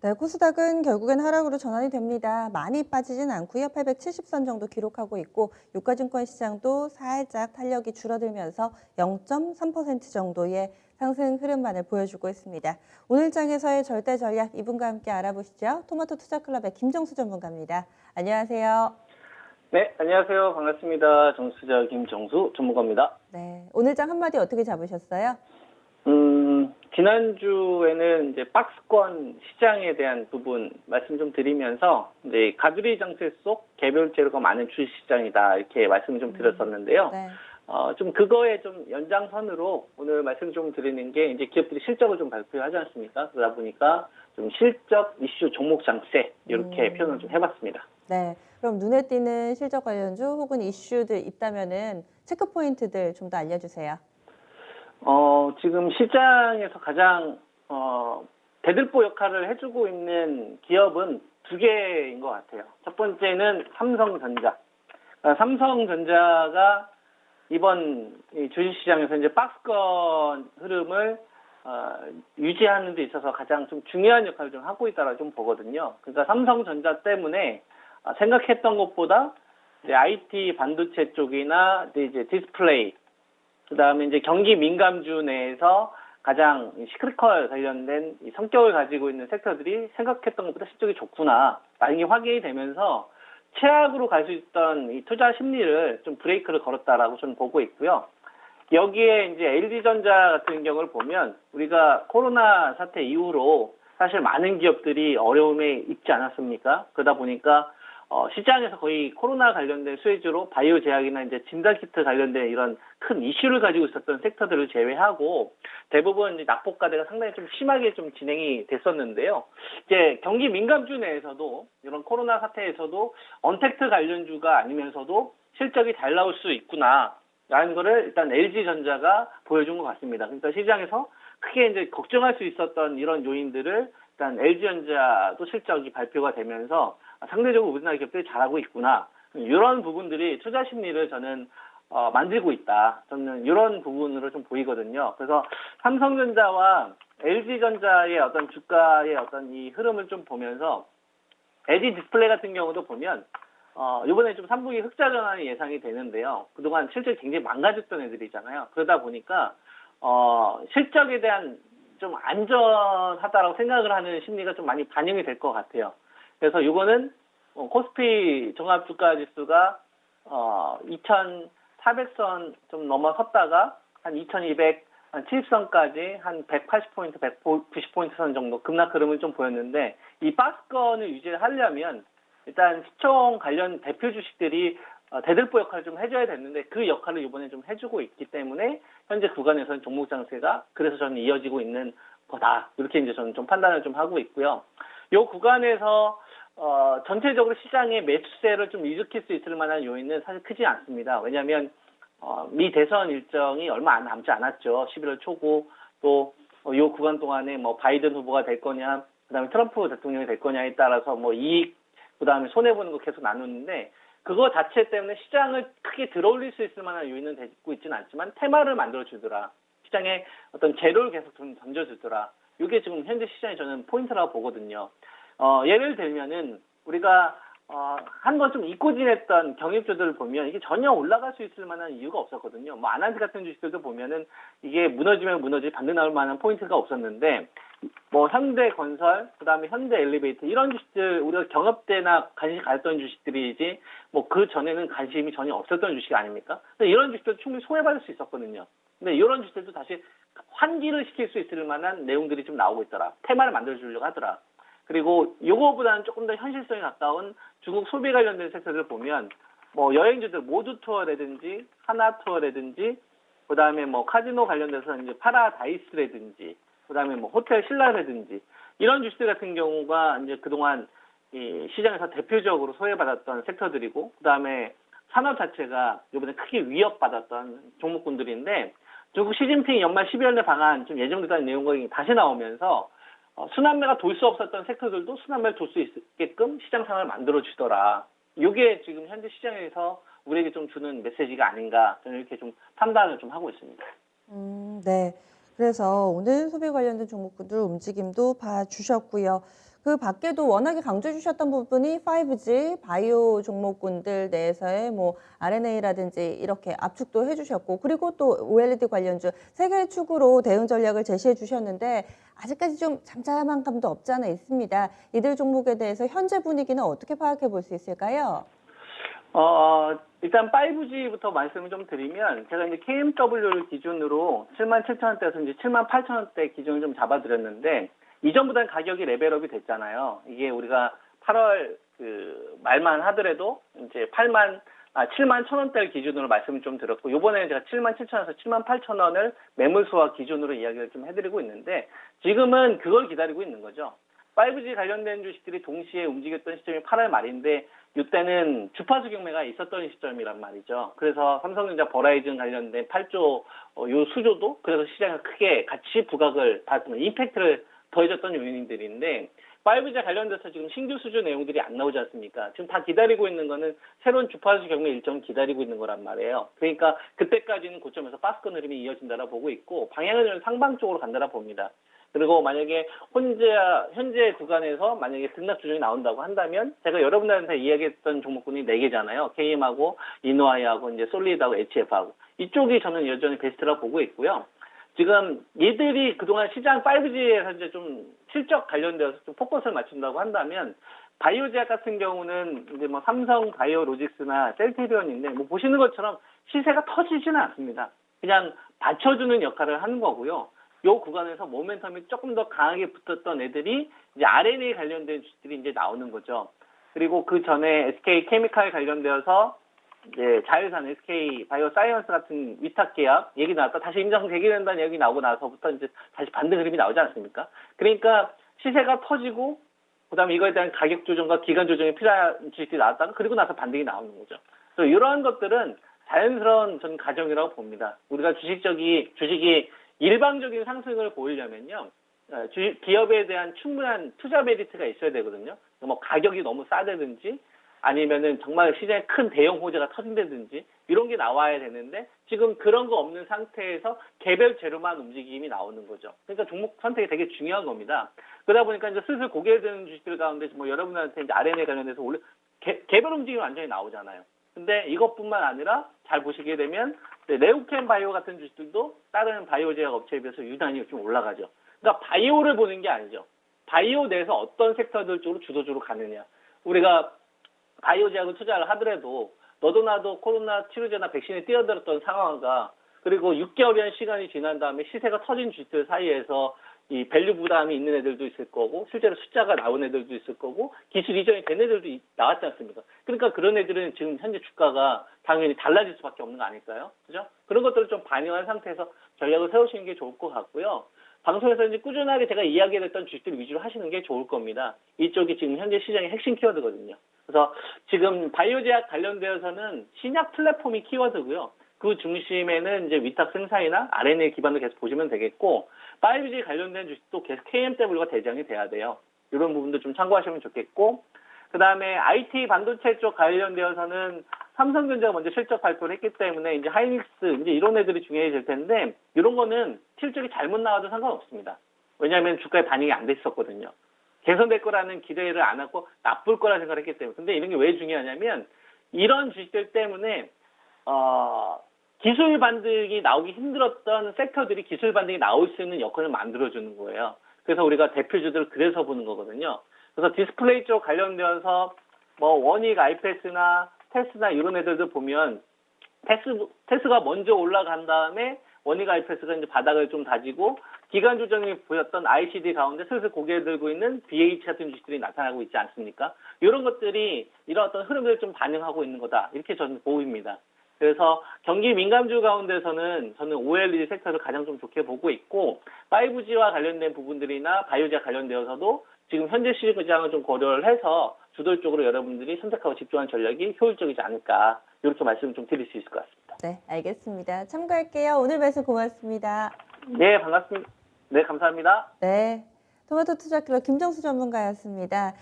네, 코스닥은 결국엔 하락으로 전환이 됩니다. 많이 빠지진 않고요. 870선 정도 기록하고 있고 유가증권 시장도 살짝 탄력이 줄어들면서 0.3% 정도의 상승 흐름만을 보여주고 있습니다. 오늘 장에서의 절대 전략 이분과 함께 알아보시죠. 토마토 투자클럽의 김정수 전문가입니다. 안녕하세요. 네, 안녕하세요. 반갑습니다. 정수자 김정수 전문가입니다. 네, 오늘 장 한마디 어떻게 잡으셨어요? 지난주에는 이제 박스권 시장에 대한 부분 말씀 좀 드리면서 이제 가두리 장세 속 개별 재료가 많은 주식 시장이다 이렇게 말씀을 좀 드렸었는데요. 네. 좀 그거에 좀 연장선으로 오늘 말씀 좀 드리는 게 이제 기업들이 실적을 좀 발표하지 않습니까? 그러다 보니까 좀 실적 이슈 종목 장세 이렇게 표현을 좀 해봤습니다. 네. 그럼 눈에 띄는 실적 관련주 혹은 이슈들 있다면은 체크 포인트들 좀 더 알려주세요. 지금 시장에서 가장, 대들보 역할을 해주고 있는 기업은 두 개인 것 같아요. 첫 번째는 삼성전자. 삼성전자가 이번 이 주식시장에서 이제 박스권 흐름을, 유지하는 데 있어서 가장 좀 중요한 역할을 좀 하고 있다고 좀 보거든요. 그러니까 삼성전자 때문에 생각했던 것보다 이제 IT 반도체 쪽이나 이제 디스플레이, 그다음에 이제 경기 민감주 내에서 가장 시크릿컬 관련된 이 성격을 가지고 있는 섹터들이 생각했던 것보다 실적이 좋구나 라는 게 확인이 되면서 최악으로 갈 수 있던 이 투자 심리를 좀 브레이크를 걸었다라고 저는 보고 있고요. 여기에 이제 LG전자 같은 경우를 보면 우리가 코로나 사태 이후로 사실 많은 기업들이 어려움에 있지 않았습니까? 그러다 보니까 시장에서 거의 코로나 관련된 수혜주로 바이오 제약이나 이제 진단키트 관련된 이런 큰 이슈를 가지고 있었던 섹터들을 제외하고 대부분 이제 낙폭과대가 상당히 좀 심하게 좀 진행이 됐었는데요. 이제 경기 민감주 내에서도 이런 코로나 사태에서도 언택트 관련주가 아니면서도 실적이 잘 나올 수 있구나라는 거를 일단 LG전자가 보여준 것 같습니다. 그러니까 시장에서 크게 이제 걱정할 수 있었던 이런 요인들을 일단 LG전자도 실적이 발표가 되면서 상대적으로 우리나라 기업들이 잘하고 있구나. 이런 부분들이 투자 심리를 저는 만들고 있다. 저는 이런 부분으로 좀 보이거든요. 그래서 삼성전자와 LG전자의 어떤 주가의 어떤 이 흐름을 좀 보면서 LG 디스플레이 같은 경우도 보면 이번에 좀 3분기 흑자 전환이 예상이 되는데요. 그동안 실적이 굉장히 망가졌던 애들이잖아요. 그러다 보니까 실적에 대한 좀 안전하다라고 생각을 하는 심리가 좀 많이 반영이 될 것 같아요. 그래서 이거는 코스피 종합주가지수가 2,400선 좀 넘어섰다가 한 2,270선까지 한 180포인트, 190포인트 선 정도 급락 흐름을 좀 보였는데 이 박스권을 유지하려면 일단 시총 관련 대표 주식들이 대들보 역할을 좀 해줘야 됐는데 그 역할을 이번에 좀 해주고 있기 때문에 현재 구간에서는 종목 장세가 그래서 저는 이어지고 있는 거다. 이렇게 이제 저는 좀 판단을 좀 하고 있고요. 이 구간에서 전체적으로 시장의 매수세를 좀 일으킬 수 있을 만한 요인은 사실 크지 않습니다. 왜냐하면 미 대선 일정이 얼마 남지 않았죠. 11월 초고 또 이 구간 동안에 뭐 바이든 후보가 될 거냐, 그다음에 트럼프 대통령이 될 거냐에 따라서 뭐 이익, 그다음에 손해 보는 거 계속 나누는데 그거 자체 때문에 시장을 크게 들어올릴 수 있을 만한 요인은 되고 있지는 않지만 테마를 만들어 주더라. 시장에 어떤 재료를 계속 좀 던져주더라. 이게 지금 현재 시장의 저는 포인트라고 보거든요. 예를 들면은 우리가 한번 좀 잊고 지냈던 경입주들을 보면 이게 전혀 올라갈 수 있을 만한 이유가 없었거든요. 뭐 아난지 같은 주식들도 보면은 이게 무너지면 무너지 반등 나올 만한 포인트가 없었는데 뭐 현대건설, 그다음에 현대엘리베이터 이런 주식들 우리가 경협대나 관심 가졌던 주식들이지 뭐 그 전에는 관심이 전혀 없었던 주식 아닙니까? 근데 이런 주식들 충분히 소외받을 수 있었거든요. 근데 이런 주식들도 다시 환기를 시킬 수 있을 만한 내용들이 좀 나오고 있더라. 테마를 만들어주려고 하더라. 그리고 요거보다는 조금 더 현실성에 가까운 중국 소비 관련된 섹터를 보면 뭐 여행주들 모두 투어라든지 하나 투어라든지 그다음에 뭐 카지노 관련돼서 이제 파라다이스라든지 그다음에 뭐 호텔 신라라든지 이런 주식들 같은 경우가 이제 그동안 이 시장에서 대표적으로 소외받았던 섹터들이고 그다음에 산업 자체가 이번에 크게 위협받았던 종목군들인데 중국 시진핑 연말 12월 내 방안 좀 예정되던 내용이 다시 나오면서 순환매가 돌 수 없었던 섹터들도 순환매를 돌 수 있게끔 시장 상황을 만들어 주더라. 이게 지금 현재 시장에서 우리에게 좀 주는 메시지가 아닌가 저는 이렇게 좀 판단을 좀 하고 있습니다. 네. 그래서 오늘 소비 관련된 종목들 움직임도 봐주셨고요. 그 밖에도 워낙에 강조해 주셨던 부분이 5G, 바이오 종목군들 내에서의 뭐 RNA라든지 이렇게 압축도 해 주셨고, 그리고 또 OLED 관련주 세 개의 축으로 대응 전략을 제시해 주셨는데 아직까지 좀 잠잠한 감도 없지 않아 있습니다. 이들 종목에 대해서 현재 분위기는 어떻게 파악해 볼 수 있을까요? 일단 5G부터 말씀을 좀 드리면, 제가 이제 KMW를 기준으로 77,000원대에서 이제 78,000원대 기준을 좀 잡아드렸는데, 이전보다는 가격이 레벨업이 됐잖아요. 이게 우리가 8월 말만 하더라도 이제 71,000원대를 기준으로 말씀을 좀 드렸고, 요번에는 제가 77,000원에서 78,000원을 매물수와 기준으로 이야기를 좀 해드리고 있는데, 지금은 그걸 기다리고 있는 거죠. 5G 관련된 주식들이 동시에 움직였던 시점이 8월 말인데, 이때는 주파수 경매가 있었던 시점이란 말이죠. 그래서 삼성전자 버라이즌 관련된 8조 요 수조도 그래서 시장에 크게 같이 부각을 받는 임팩트를 더해줬던 요인들인데, 5G 관련돼서 지금 신규 수주 내용들이 안 나오지 않습니까? 지금 다 기다리고 있는 거는 새로운 주파수 경매 일정 기다리고 있는 거란 말이에요. 그러니까 그때까지는 고점에서 박스권 흐름이 이어진다라 보고 있고, 방향은 상방 쪽으로 간다라 봅니다. 그리고 만약에 현재 구간에서 만약에 등락 조정이 나온다고 한다면, 제가 여러분들한테 이야기했던 종목군이 4개잖아요. KM하고 이노아이하고 이제 솔리드하고 HF하고. 이쪽이 저는 여전히 베스트라고 보고 있고요. 지금 얘들이 그동안 시장 5G에서 이제 좀 실적 관련되어서 좀 포커스를 맞춘다고 한다면, 바이오제약 같은 경우는 이제 뭐 삼성 바이오로직스나 셀테리온인데, 뭐 보시는 것처럼 시세가 터지지는 않습니다. 그냥 받쳐주는 역할을 하는 거고요. 요 구간에서 모멘텀이 조금 더 강하게 붙었던 애들이 이제 RNA 관련된 주식들이 이제 나오는 거죠. 그리고 그 전에 SK 케미칼 관련되어서 이제 자회사 SK 바이오사이언스 같은 위탁 계약 얘기 나왔다 다시 인정 재개된다는 얘기 나오고 나서부터 이제 다시 반등 흐름이 나오지 않습니까? 그러니까 시세가 터지고, 그다음에 이거에 대한 가격 조정과 기간 조정이 필요한 주식들이 나왔다가 그리고 나서 반등이 나오는 거죠. 그래서 이러한 것들은 자연스러운 전 과정이라고 봅니다. 우리가 주식이 일방적인 상승을 보이려면요, 기업에 대한 충분한 투자 메리트가 있어야 되거든요. 뭐 가격이 너무 싸다든지, 아니면은 정말 시장에 큰 대형 호재가 터진다든지 이런 게 나와야 되는데, 지금 그런 거 없는 상태에서 개별 재료만 움직임이 나오는 거죠. 그러니까 종목 선택이 되게 중요한 겁니다. 그러다 보니까 이제 슬슬 고개 드는 주식들 가운데 뭐 여러분한테 이제 RNA 관련해서 원래 개별 움직임이 완전히 나오잖아요. 근데 이것뿐만 아니라 잘 보시게 되면 네오켄 바이오 같은 주식들도 다른 바이오 제약 업체에 비해서 유난히 좀 올라가죠. 그러니까 바이오를 보는 게 아니죠. 바이오 내에서 어떤 섹터들 쪽으로 주도적으로 가느냐. 우리가 바이오 제약을 투자를 하더라도 너도 나도 코로나 치료제나 백신에 뛰어들었던 상황과, 그리고 6개월이라는 시간이 지난 다음에 시세가 터진 주식들 사이에서 이 밸류 부담이 있는 애들도 있을 거고, 실제로 숫자가 나온 애들도 있을 거고, 기술 이전이 된 애들도 나왔지 않습니까? 그러니까 그런 애들은 지금 현재 주가가 당연히 달라질 수밖에 없는 거 아닐까요? 그죠? 그런 것들을 좀 반영한 상태에서 전략을 세우시는 게 좋을 것 같고요. 방송에서 이제 꾸준하게 제가 이야기했던 주식들 위주로 하시는 게 좋을 겁니다. 이쪽이 지금 현재 시장의 핵심 키워드거든요. 그래서 지금 바이오제약 관련되어서는 신약 플랫폼이 키워드고요. 그 중심에는 이제 위탁 생산이나 RNA 기반으로 계속 보시면 되겠고, 5G 관련된 주식도 계속 KMW가 대장이 돼야 돼요. 이런 부분도 좀 참고하시면 좋겠고, 그 다음에 IT 반도체 쪽 관련되어서는 삼성전자가 먼저 실적 발표를 했기 때문에 이제 하이닉스 이제 이런 애들이 중요해질 텐데, 이런 거는 실적이 잘못 나와도 상관없습니다. 왜냐하면 주가에 반영이 안 됐었거든요. 개선될 거라는 기대를 안 하고 나쁠 거라 생각을 했기 때문에. 근데 이런 게 왜 중요하냐면, 이런 주식들 때문에 기술 반등이 나오기 힘들었던 섹터들이 기술 반등이 나올 수 있는 여건을 만들어주는 거예요. 그래서 우리가 대표주들을 그래서 보는 거거든요. 그래서 디스플레이 쪽 관련되어서 뭐 원익, 아이패스나 테스나 이런 애들도 보면 테스가 먼저 올라간 다음에 원익, 아이패스가 이제 바닥을 좀 다지고, 기간 조정이 보였던 ICD 가운데 슬슬 고개 들고 있는 BH 같은 주식들이 나타나고 있지 않습니까? 이런 것들이 이런 어떤 흐름들을 좀 반영하고 있는 거다, 이렇게 저는 보입니다. 그래서 경기 민감주 가운데서는 저는 OLED 섹터를 가장 좀 좋게 보고 있고, 5G와 관련된 부분들이나 바이오제약 관련되어서도 지금 현재 시장을 좀 고려를 해서 주도적으로 여러분들이 선택하고 집중한 전략이 효율적이지 않을까, 이렇게 말씀을 좀 드릴 수 있을 것 같습니다. 네, 알겠습니다. 참고할게요. 오늘 말씀 고맙습니다. 네, 반갑습니다. 네, 감사합니다. 네, 토마토 투자클럽 김정수 전문가였습니다.